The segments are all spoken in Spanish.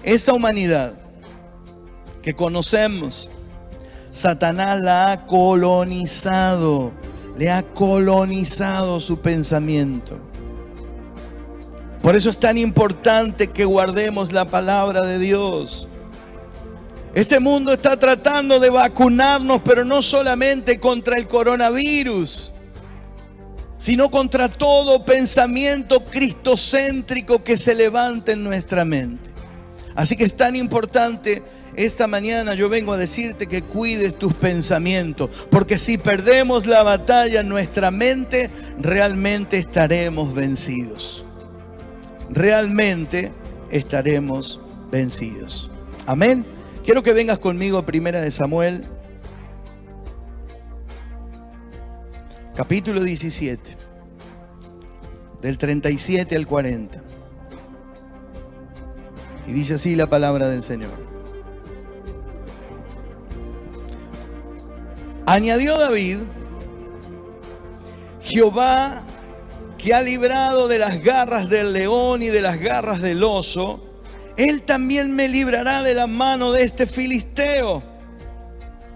Esa humanidad que conocemos, Satanás la ha colonizado, le ha colonizado su pensamiento. Por eso es tan importante que guardemos la palabra de Dios. Este mundo está tratando de vacunarnos, pero no solamente contra el coronavirus, sino contra todo pensamiento cristocéntrico que se levante en nuestra mente. Así que es tan importante, esta mañana yo vengo a decirte que cuides tus pensamientos, porque si perdemos la batalla en nuestra mente, realmente estaremos vencidos. Realmente estaremos vencidos. Amén. Quiero que vengas conmigo a 1 Samuel, capítulo 17, del 37 al 40. Y dice así la palabra del Señor. Añadió David: Jehová, que ha librado de las garras del león y de las garras del oso, Él también me librará de la mano de este filisteo.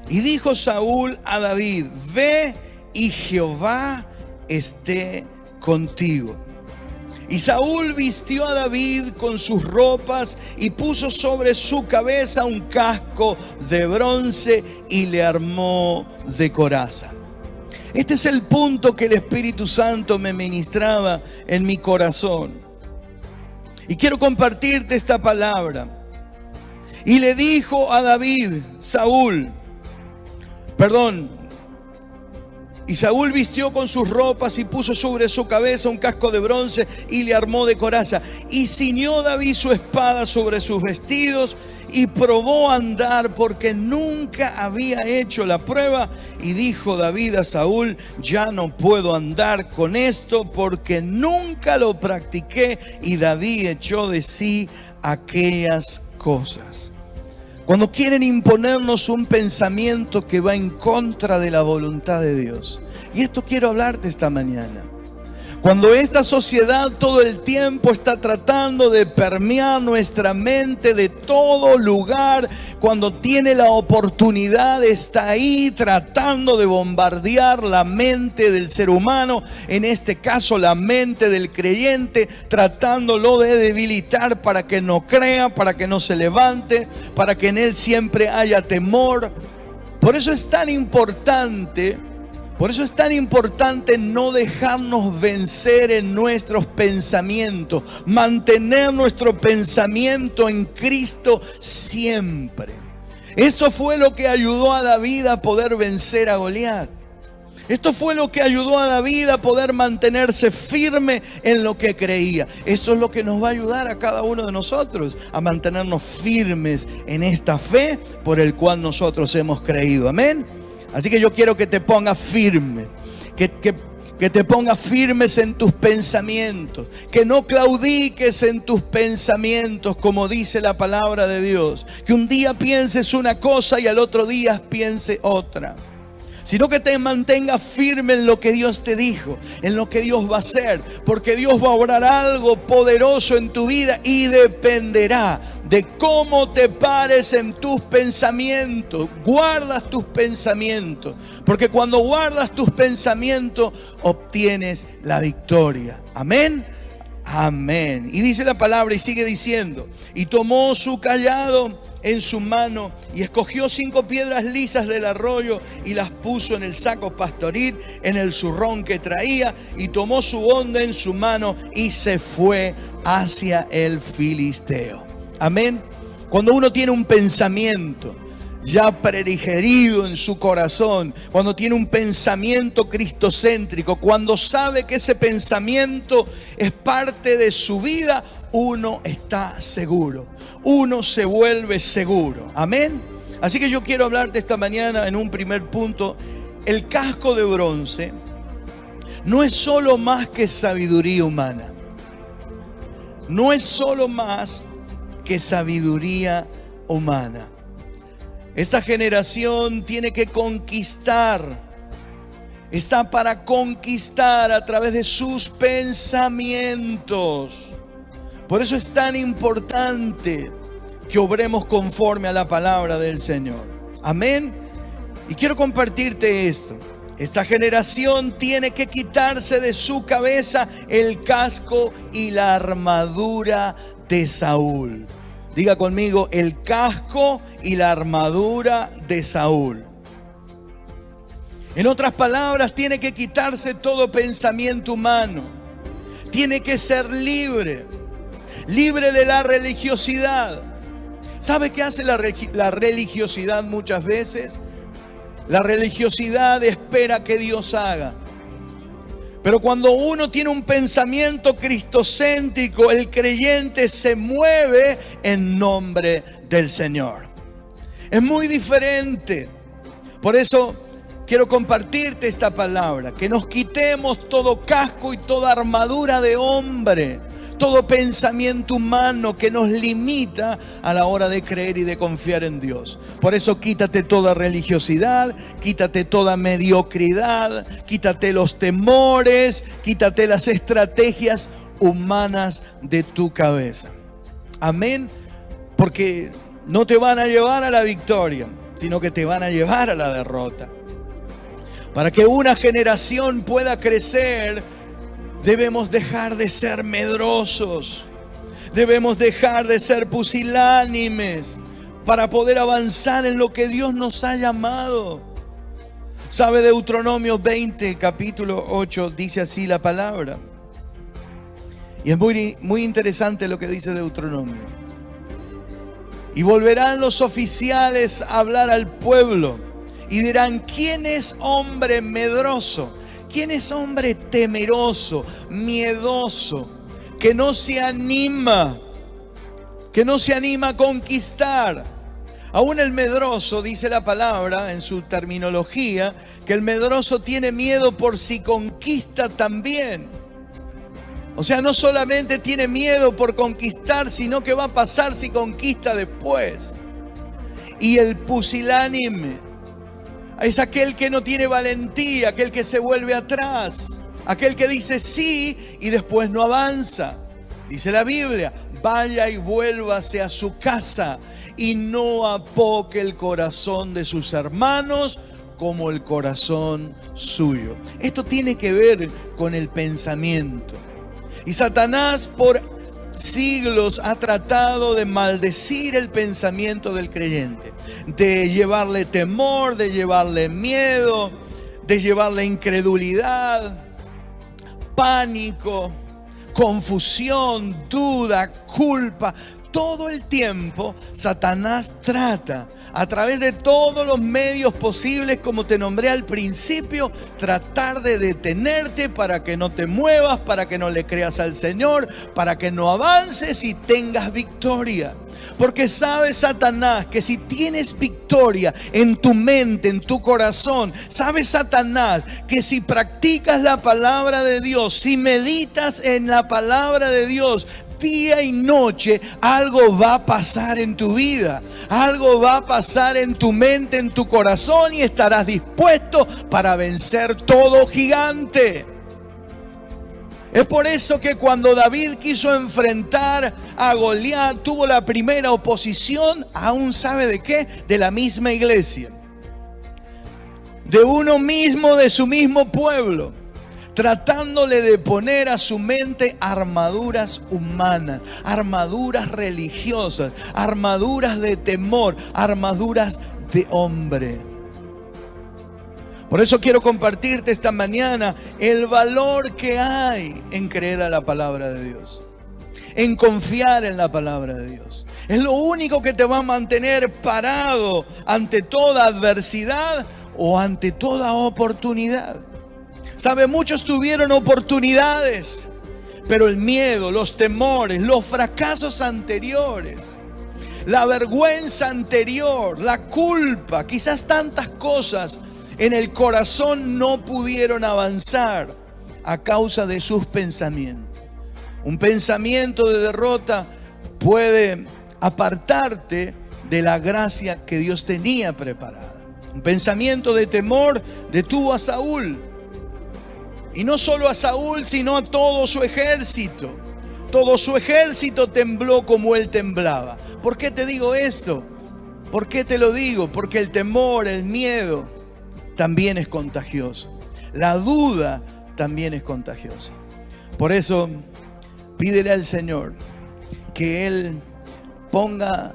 Y dijo Saúl a David: ve y Jehová esté contigo. Y Saúl vistió a David con sus ropas y puso sobre su cabeza un casco de bronce y le armó de coraza. Este es el punto que el Espíritu Santo me ministraba en mi corazón. Y quiero compartirte esta palabra. Y le dijo a David, y Saúl vistió con sus ropas y puso sobre su cabeza un casco de bronce y le armó de coraza. Y ciñó David su espada sobre sus vestidos y probó a andar, porque nunca había hecho la prueba. Y dijo David a Saúl: ya no puedo andar con esto, porque nunca lo practiqué. Y David echó de sí aquellas cosas. Cuando quieren imponernos un pensamiento que va en contra de la voluntad de Dios. Y esto quiero hablarte esta mañana. Cuando esta sociedad todo el tiempo está tratando de permear nuestra mente de todo lugar, cuando tiene la oportunidad está ahí tratando de bombardear la mente del ser humano, en este caso la mente del creyente, tratándolo de debilitar para que no crea, para que no se levante, para que en él siempre haya temor. Por eso es tan importante no dejarnos vencer en nuestros pensamientos, mantener nuestro pensamiento en Cristo siempre. Eso fue lo que ayudó a David a poder vencer a Goliat. Esto fue lo que ayudó a David a poder mantenerse firme en lo que creía. Eso es lo que nos va a ayudar a cada uno de nosotros a mantenernos firmes en esta fe por el cual nosotros hemos creído. Amén. Así que yo quiero que te pongas firme, que te pongas firmes en tus pensamientos, que no claudiques en tus pensamientos, como dice la palabra de Dios, que un día pienses una cosa y al otro día piense otra, sino que te mantengas firme en lo que Dios te dijo, en lo que Dios va a hacer, porque Dios va a obrar algo poderoso en tu vida y dependerá de cómo te pares en tus pensamientos. Guardas tus pensamientos, porque cuando guardas tus pensamientos obtienes la victoria. Amén. Amén. Y dice la palabra y sigue diciendo: y tomó su cayado en su mano y escogió 5 piedras lisas del arroyo y las puso en el saco pastoril, en el zurrón que traía, y tomó su honda en su mano y se fue hacia el filisteo. Amén. Cuando uno tiene un pensamiento ya predigerido en su corazón, cuando tiene un pensamiento cristocéntrico, cuando sabe que ese pensamiento es parte de su vida, uno está seguro, uno se vuelve seguro. Amén. Así que yo quiero hablarte esta mañana en un primer punto. El casco de bronce no es solo más que sabiduría humana, no es solo más que sabiduría humana. Esta generación tiene que conquistar, está para conquistar a través de sus pensamientos. Por eso es tan importante que obremos conforme a la palabra del Señor. Amén. Y quiero compartirte esto. Esta generación tiene que quitarse de su cabeza el casco y la armadura de Saúl. Diga conmigo, el casco y la armadura de Saúl. En otras palabras, tiene que quitarse todo pensamiento humano. Tiene que ser libre de la religiosidad. ¿Sabe qué hace la religiosidad muchas veces? La religiosidad espera que Dios haga. Pero cuando uno tiene un pensamiento cristocéntrico, el creyente se mueve en nombre del Señor. Es muy diferente. Por eso quiero compartirte esta palabra, que nos quitemos todo casco y toda armadura de hombre, todo pensamiento humano que nos limita a la hora de creer y de confiar en Dios. Por eso quítate toda religiosidad, quítate toda mediocridad, quítate los temores, quítate las estrategias humanas de tu cabeza. Amén. Porque no te van a llevar a la victoria, sino que te van a llevar a la derrota. Para que una generación pueda crecer, debemos dejar de ser medrosos. Debemos dejar de ser pusilánimes para poder avanzar en lo que Dios nos ha llamado. ¿Sabe? Deuteronomio 20, capítulo 8, dice así la palabra. Y es muy interesante lo que dice Deuteronomio. Y volverán los oficiales a hablar al pueblo y dirán: ¿quién es hombre medroso? ¿Quién es hombre temeroso, miedoso, que no se anima a conquistar? Aún el medroso, dice la palabra en su terminología, que el medroso tiene miedo por si conquista también. O sea, no solamente tiene miedo por conquistar, sino que va a pasar si conquista después. Y el pusilánime es aquel que no tiene valentía, aquel que se vuelve atrás, aquel que dice sí y después no avanza. Dice la Biblia: vaya y vuélvase a su casa y no apoque el corazón de sus hermanos como el corazón suyo. Esto tiene que ver con el pensamiento. Y Satanás por siglos ha tratado de maldecir el pensamiento del creyente, de llevarle temor, de llevarle miedo, de llevarle incredulidad, pánico, confusión, duda, culpa. Todo el tiempo Satanás trata, a través de todos los medios posibles, como te nombré al principio, tratar de detenerte para que no te muevas, para que no le creas al Señor, para que no avances y tengas victoria. Porque sabe Satanás que si tienes victoria en tu mente, en tu corazón, sabe Satanás que si practicas la palabra de Dios, si meditas en la palabra de Dios día y noche, algo va a pasar en tu vida, algo va a pasar en tu mente, en tu corazón, y estarás dispuesto para vencer todo gigante. Es por eso que cuando David quiso enfrentar a Goliat, tuvo la primera oposición, aún sabe de qué, de la misma iglesia, de uno mismo, de su mismo pueblo, tratándole de poner a su mente armaduras humanas, armaduras religiosas, armaduras de temor, armaduras de hombre. Por eso quiero compartirte esta mañana el valor que hay en creer a la palabra de Dios, en confiar en la palabra de Dios. Es lo único que te va a mantener parado ante toda adversidad o ante toda oportunidad. Sabe, muchos tuvieron oportunidades, pero el miedo, los temores, los fracasos anteriores, la vergüenza anterior, la culpa, quizás tantas cosas en el corazón no pudieron avanzar a causa de sus pensamientos. Un pensamiento de derrota puede apartarte de la gracia que Dios tenía preparada. Un pensamiento de temor detuvo a Saúl. Y no solo a Saúl, sino a todo su ejército. todo su ejército tembló como él temblaba. ¿Por qué te digo esto? ¿Por qué te lo digo? Porque el temor, el miedo también es contagioso. La duda también es contagiosa. Por eso, pídele al Señor que Él ponga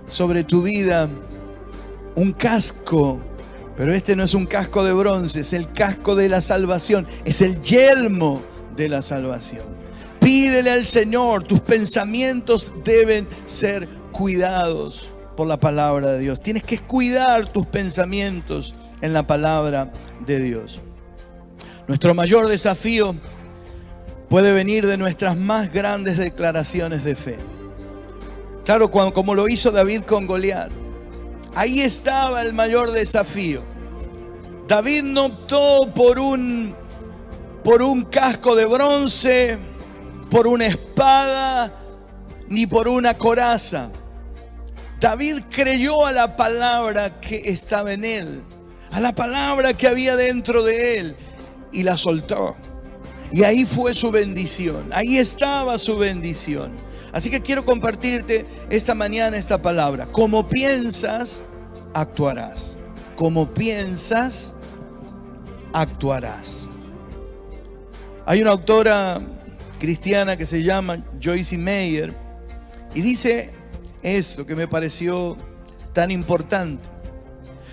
sobre tu vida un casco. Pero este no es un casco de bronce, es el casco de la salvación, es el yelmo de la salvación. Pídele al Señor, tus pensamientos deben ser cuidados por la palabra de Dios. Tienes que cuidar tus pensamientos en la palabra de Dios. Nuestro mayor desafío puede venir de nuestras más grandes declaraciones de fe. Claro, como lo hizo David con Goliat. Ahí estaba el mayor desafío. David no optó por un casco de bronce, por una espada, ni por una coraza. David creyó a la palabra que estaba en él, a la palabra que había dentro de él, y la soltó. Y ahí fue su bendición, ahí estaba su bendición. Así que quiero compartirte esta mañana esta palabra. Como piensas, actuarás. Como piensas, actuarás. Hay una autora cristiana que se llama Joyce Meyer y dice esto que me pareció tan importante.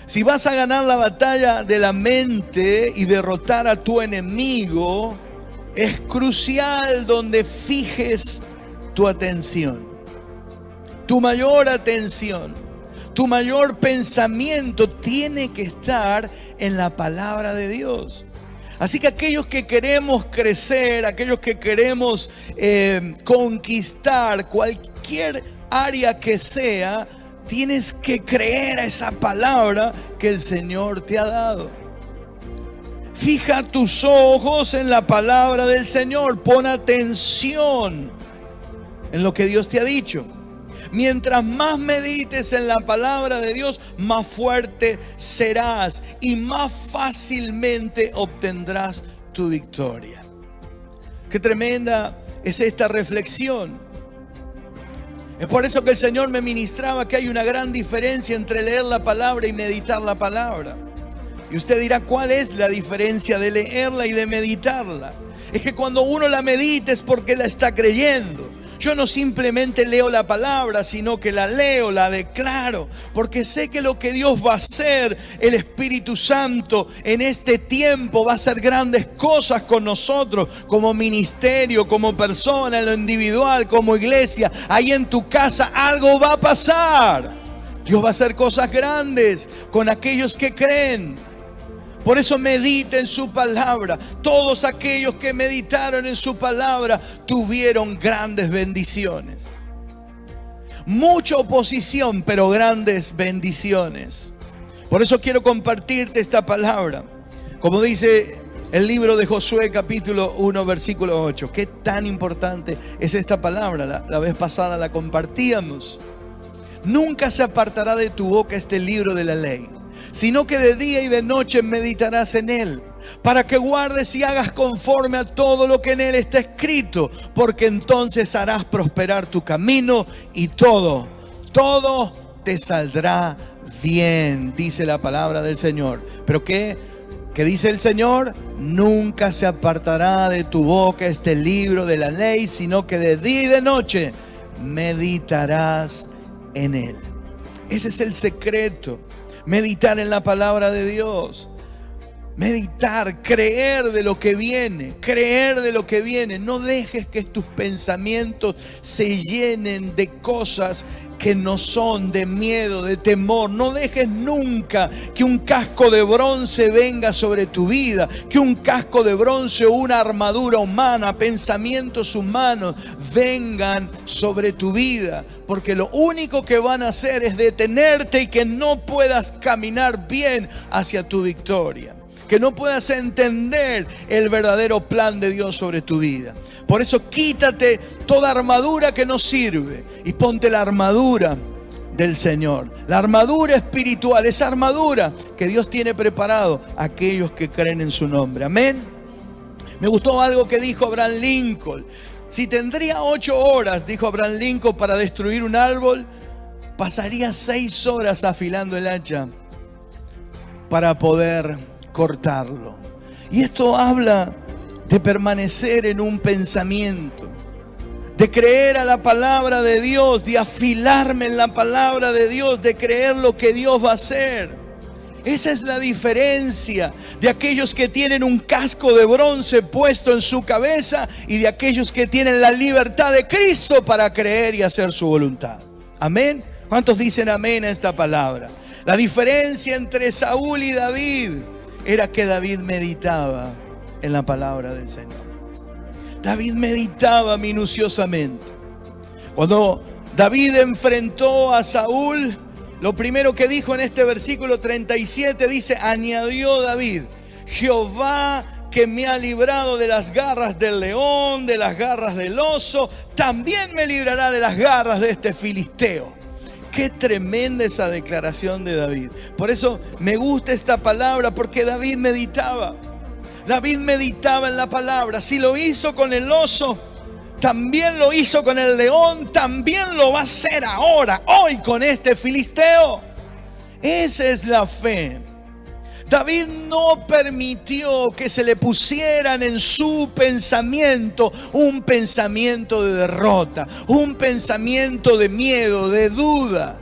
Si vas a ganar la batalla de la mente y derrotar a tu enemigo, es crucial donde fijes tu atención, tu mayor atención, tu mayor pensamiento tiene que estar en la palabra de Dios. Así que aquellos que queremos crecer, aquellos que queremos conquistar cualquier área que sea, tienes que creer a esa palabra que el Señor te ha dado. Fija tus ojos en la palabra del Señor. Pon atención en lo que Dios te ha dicho. Mientras más medites en la palabra de Dios, más fuerte serás y más fácilmente obtendrás tu victoria. Qué tremenda es esta reflexión. Es por eso que el Señor me ministraba que hay una gran diferencia entre leer la palabra y meditar la palabra. Y usted dirá, ¿cuál es la diferencia de leerla y de meditarla? Es que cuando uno la medita es porque la está creyendo. Yo no simplemente leo la palabra, sino que la leo, la declaro, porque sé que lo que Dios va a hacer, el Espíritu Santo, en este tiempo va a hacer grandes cosas con nosotros, como ministerio, como persona, en lo individual, como iglesia. Ahí en tu casa algo va a pasar. Dios va a hacer cosas grandes con aquellos que creen. Por eso medita en su palabra. Todos aquellos que meditaron en su palabra tuvieron grandes bendiciones. Mucha oposición, pero grandes bendiciones. Por eso quiero compartirte esta palabra. Como dice el libro de Josué capítulo 1 versículo 8. Qué tan importante es esta palabra. La vez pasada la compartíamos. Nunca se apartará de tu boca este libro de la ley, sino que de día y de noche meditarás en él, para que guardes y hagas conforme a todo lo que en él está escrito, porque entonces harás prosperar tu camino y todo te saldrá bien, dice la palabra del Señor. ¿Pero qué dice el Señor? Nunca se apartará de tu boca este libro de la ley, sino que de día y de noche meditarás en él. Ese es el secreto. Meditar en la palabra de Dios. Meditar, creer de lo que viene. Creer de lo que viene. No dejes que tus pensamientos se llenen de cosas que no son, de miedo, de temor. No dejes nunca que un casco de bronce venga sobre tu vida, que un casco de bronce o una armadura humana, pensamientos humanos vengan sobre tu vida, porque lo único que van a hacer es detenerte y que no puedas caminar bien hacia tu victoria, que no puedas entender el verdadero plan de Dios sobre tu vida. Por eso quítate toda armadura que no sirve y ponte la armadura del Señor, la armadura espiritual, esa armadura que Dios tiene preparado a aquellos que creen en su nombre. Amén. Me gustó algo que dijo Abraham Lincoln. Si tendría 8 horas, dijo Abraham Lincoln, para destruir un árbol, pasaría 6 horas afilando el hacha para poder cortarlo. Y esto habla de permanecer en un pensamiento, de creer a la palabra de Dios, de afilarme en la palabra de Dios, de creer lo que Dios va a hacer. Esa es la diferencia de aquellos que tienen un casco de bronce puesto en su cabeza y de aquellos que tienen la libertad de Cristo para creer y hacer su voluntad. Amén. ¿Cuántos dicen amén a esta palabra? La diferencia entre Saúl y David era que David meditaba en la palabra del Señor. David meditaba minuciosamente. Cuando David enfrentó a Saúl, lo primero que dijo en este versículo 37 dice: añadió David, Jehová que me ha librado de las garras del león, de las garras del oso, también me librará de las garras de este filisteo. Qué tremenda esa declaración de David. Por eso me gusta esta palabra, porque David meditaba. David meditaba en la palabra. Si lo hizo con el oso, también lo hizo con el león, también lo va a hacer ahora, hoy, con este filisteo. Esa es la fe. David no permitió que se le pusieran en su pensamiento un pensamiento de derrota, un pensamiento de miedo, de duda.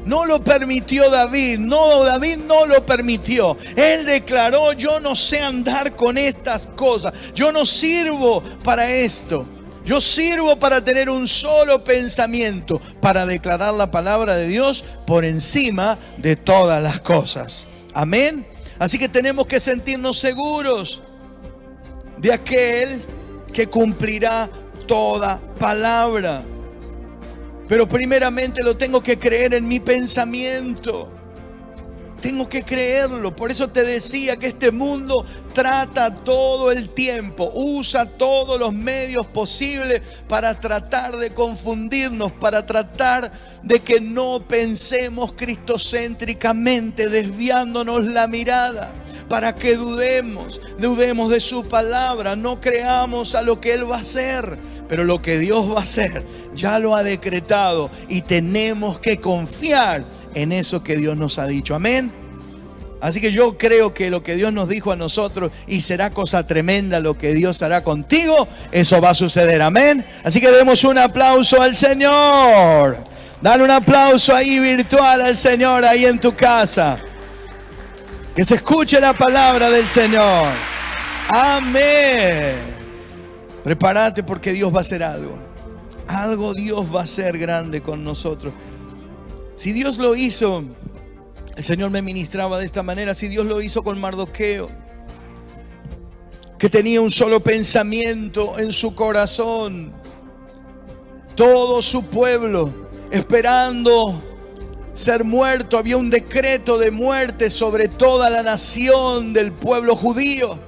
No lo permitió David. No, David no lo permitió. Él declaró: yo no sé andar con estas cosas, yo no sirvo para esto. Yo sirvo para tener un solo pensamiento, para declarar la palabra de Dios por encima de todas las cosas. Amén. Así que tenemos que sentirnos seguros de aquel que cumplirá toda palabra. Pero primeramente lo tengo que creer en mi pensamiento. Tengo que creerlo. Por eso te decía que este mundo trata todo el tiempo, usa todos los medios posibles para tratar de confundirnos, para tratar de que no pensemos cristocéntricamente, desviándonos la mirada, para que dudemos de su palabra, no creamos a lo que Él va a hacer. Pero lo que Dios va a hacer ya lo ha decretado y tenemos que confiar en eso que Dios nos ha dicho. Amén. Así que yo creo que lo que Dios nos dijo a nosotros, y será cosa tremenda lo que Dios hará contigo, eso va a suceder. Amén. Así que demos un aplauso al Señor. Dale un aplauso ahí virtual al Señor, ahí en tu casa. Que se escuche la palabra del Señor. Amén. Prepárate, porque Dios va a hacer algo. Algo Dios va a hacer grande con nosotros. Si Dios lo hizo, el Señor me ministraba de esta manera. Si Dios lo hizo con Mardoqueo, que tenía un solo pensamiento en su corazón, todo su pueblo esperando ser muerto. Había un decreto de muerte sobre toda la nación del pueblo judío.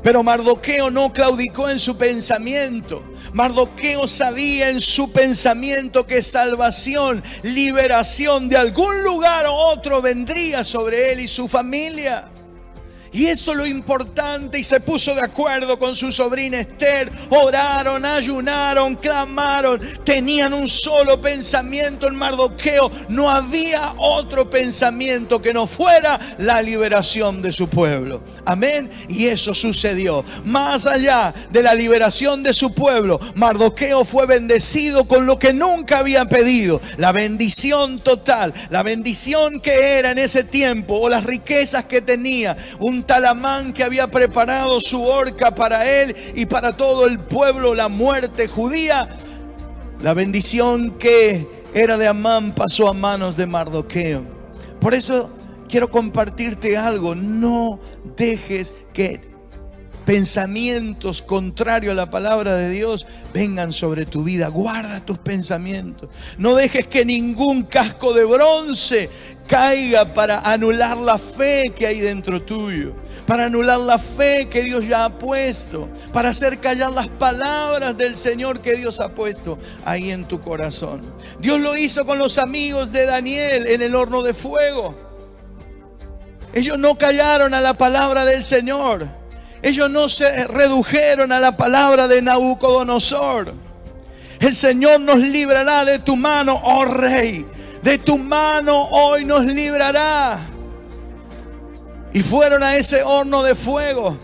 Pero Mardoqueo no claudicó en su pensamiento. Mardoqueo sabía en su pensamiento que salvación, liberación de algún lugar u otro vendría sobre él y su familia. Y eso es lo importante. Y se puso de acuerdo con su sobrina Esther. Oraron, ayunaron, clamaron. Tenían un solo pensamiento en Mardoqueo. No había otro pensamiento que no fuera la liberación de su pueblo. Amén. Y eso sucedió. Más allá de la liberación de su pueblo, Mardoqueo fue bendecido con lo que nunca había pedido. La bendición total. La bendición que era en ese tiempo, o las riquezas que tenía. Un tal Amán que había preparado su horca para él y para todo el pueblo, la muerte judía. La bendición que era de Amán pasó a manos de Mardoqueo. Por eso quiero compartirte algo. No dejes que pensamientos contrarios a la palabra de Dios vengan sobre tu vida. Guarda tus pensamientos. No dejes que ningún casco de bronce caiga para anular la fe que hay dentro tuyo, para anular la fe que Dios ya ha puesto, para hacer callar las palabras del Señor que Dios ha puesto ahí en tu corazón. Dios lo hizo con los amigos de Daniel en el horno de fuego. Ellos no callaron a la palabra del Señor. Ellos no se redujeron a la palabra de Nabucodonosor. El Señor nos librará de tu mano, oh Rey. De tu mano hoy nos librará. Y fueron a ese horno de fuego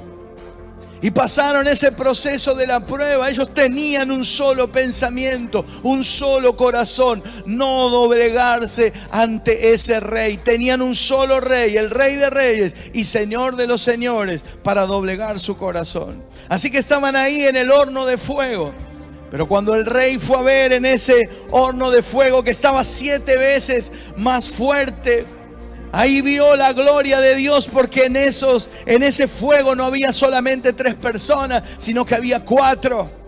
y pasaron ese proceso de la prueba. Ellos tenían un solo pensamiento, un solo corazón: no doblegarse ante ese rey. Tenían un solo rey, el Rey de Reyes y Señor de los Señores, para doblegar su corazón. Así que estaban ahí en el horno de fuego. Pero cuando el rey fue a ver en ese horno de fuego que estaba 7 veces más fuerte, ahí vio la gloria de Dios, porque en ese fuego no había solamente 3 personas, sino que había 4.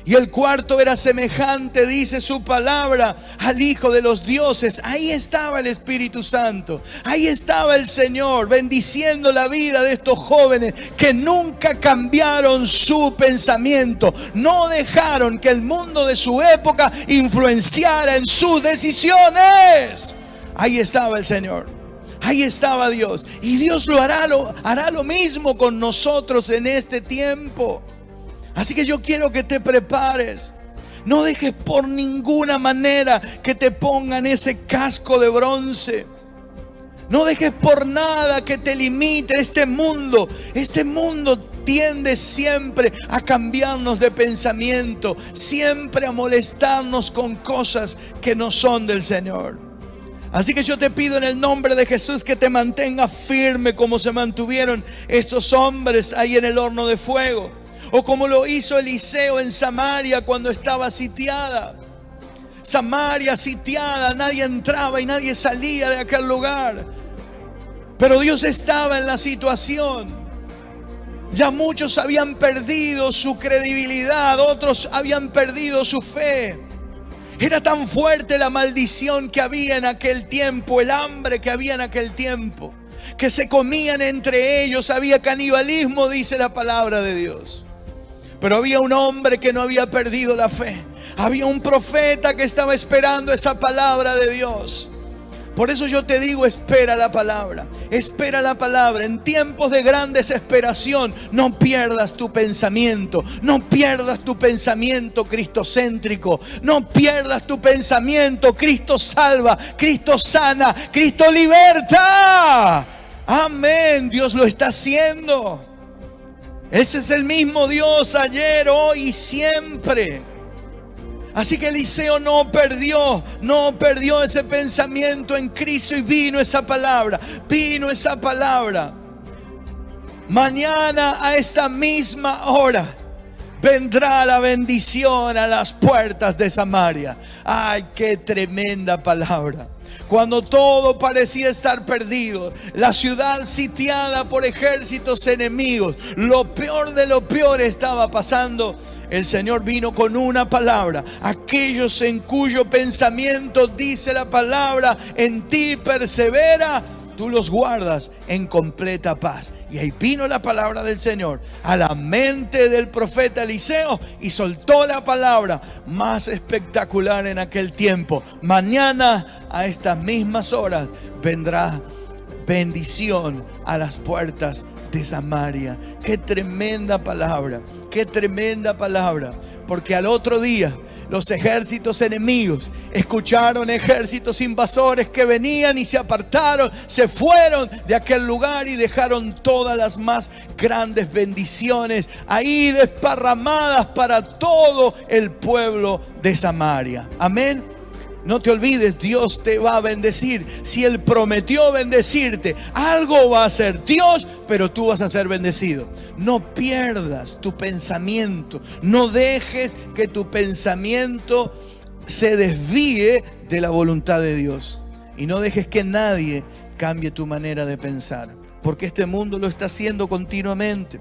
Y el cuarto era semejante, dice su palabra, al Hijo de los dioses. Ahí estaba el Espíritu Santo. Ahí estaba el Señor bendiciendo la vida de estos jóvenes que nunca cambiaron su pensamiento. No dejaron que el mundo de su época influenciara en sus decisiones. Ahí estaba el Señor. Ahí estaba Dios. Y Dios hará lo mismo con nosotros en este tiempo. Así que yo quiero que te prepares. No dejes por ninguna manera que te pongan ese casco de bronce. No dejes por nada que te limite. Este mundo tiende siempre a cambiarnos de pensamiento, siempre a molestarnos con cosas que no son del Señor. Así que yo te pido en el nombre de Jesús que te mantengas firme como se mantuvieron estos hombres ahí en el horno de fuego. O como lo hizo Eliseo en Samaria cuando estaba sitiada. Samaria sitiada, nadie entraba y nadie salía de aquel lugar. Pero Dios estaba en la situación. Ya muchos habían perdido su credibilidad, otros habían perdido su fe. Era tan fuerte la maldición que había en aquel tiempo, el hambre que había en aquel tiempo, que se comían entre ellos, había canibalismo, dice la palabra de Dios. Pero había un hombre que no había perdido la fe. Había un profeta que estaba esperando esa palabra de Dios. Por eso yo te digo, espera la palabra. Espera la palabra. En tiempos de gran desesperación, no pierdas tu pensamiento. No pierdas tu pensamiento cristocéntrico. No pierdas tu pensamiento: Cristo salva, Cristo sana, Cristo liberta. Amén. Dios lo está haciendo. Ese es el mismo Dios ayer, hoy y siempre. Así que Eliseo no perdió ese pensamiento en Cristo, y vino esa palabra. Mañana a esta misma hora vendrá la bendición a las puertas de Samaria. Ay, qué tremenda palabra. Cuando todo parecía estar perdido, la ciudad sitiada por ejércitos enemigos, lo peor de lo peor estaba pasando, el Señor vino con una palabra. Aquellos en cuyo pensamiento, dice la palabra, en ti persevera, tú los guardas en completa paz. Y ahí vino la palabra del Señor a la mente del profeta Eliseo y soltó la palabra más espectacular en aquel tiempo. Mañana a estas mismas horas vendrá bendición a las puertas de Samaria. Qué tremenda palabra, qué tremenda palabra. Porque al otro día los ejércitos enemigos escucharon ejércitos invasores que venían y se apartaron, se fueron de aquel lugar y dejaron todas las más grandes bendiciones ahí desparramadas para todo el pueblo de Samaria. Amén. No te olvides, Dios te va a bendecir. Si Él prometió bendecirte, algo va a hacer Dios, pero tú vas a ser bendecido. No pierdas tu pensamiento. No dejes que tu pensamiento se desvíe de la voluntad de Dios. Y no dejes que nadie cambie tu manera de pensar, porque este mundo lo está haciendo continuamente.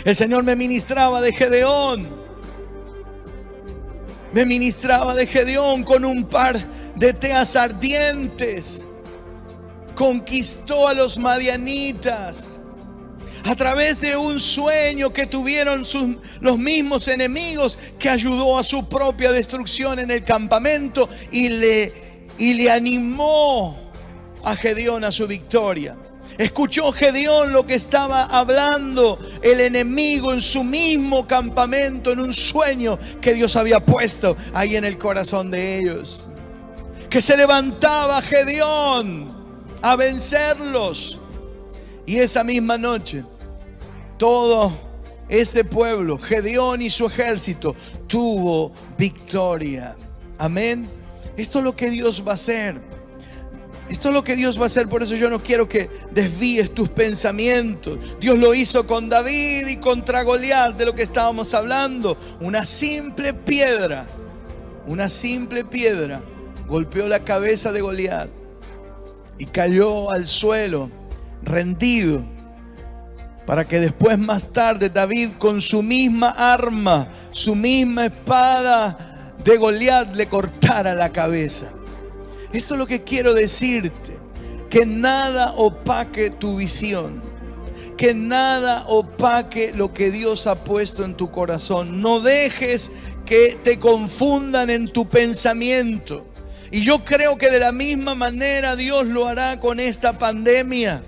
El Señor me ministraba de Gedeón. Me ministraba de Gedeón con un par de teas ardientes. Conquistó a los madianitas a través de un sueño que tuvieron los mismos enemigos, que ayudó a su propia destrucción en el campamento y le animó a Gedeón a su victoria. Escuchó Gedeón lo que estaba hablando el enemigo en su mismo campamento, en un sueño que Dios había puesto ahí en el corazón de ellos. Que se levantaba Gedeón a vencerlos. Y esa misma noche, todo ese pueblo, Gedeón y su ejército, tuvo victoria. Amén. Esto es lo que Dios va a hacer. Esto es lo que Dios va a hacer. Por eso yo no quiero que desvíes tus pensamientos. Dios lo hizo con David y contra Goliat, de lo que estábamos hablando. Una simple piedra golpeó la cabeza de Goliat y cayó al suelo rendido, para que después, más tarde, David con su misma arma, su misma espada de Goliat, le cortara la cabeza. Esto es lo que quiero decirte: que nada opaque tu visión, que nada opaque lo que Dios ha puesto en tu corazón. No dejes que te confundan en tu pensamiento. Y yo creo que de la misma manera Dios lo hará con esta pandemia.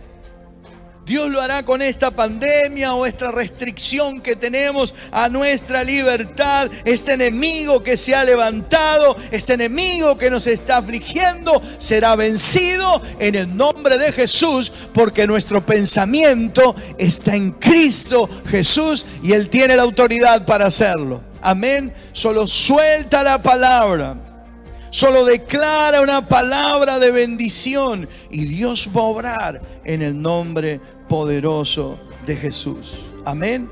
Dios lo hará con esta pandemia o esta restricción que tenemos a nuestra libertad. Este enemigo que se ha levantado, este enemigo que nos está afligiendo, será vencido en el nombre de Jesús, porque nuestro pensamiento está en Cristo Jesús y Él tiene la autoridad para hacerlo. Amén. Solo suelta la palabra. Solo declara una palabra de bendición y Dios va a obrar en el nombre poderoso de Jesús. Amén.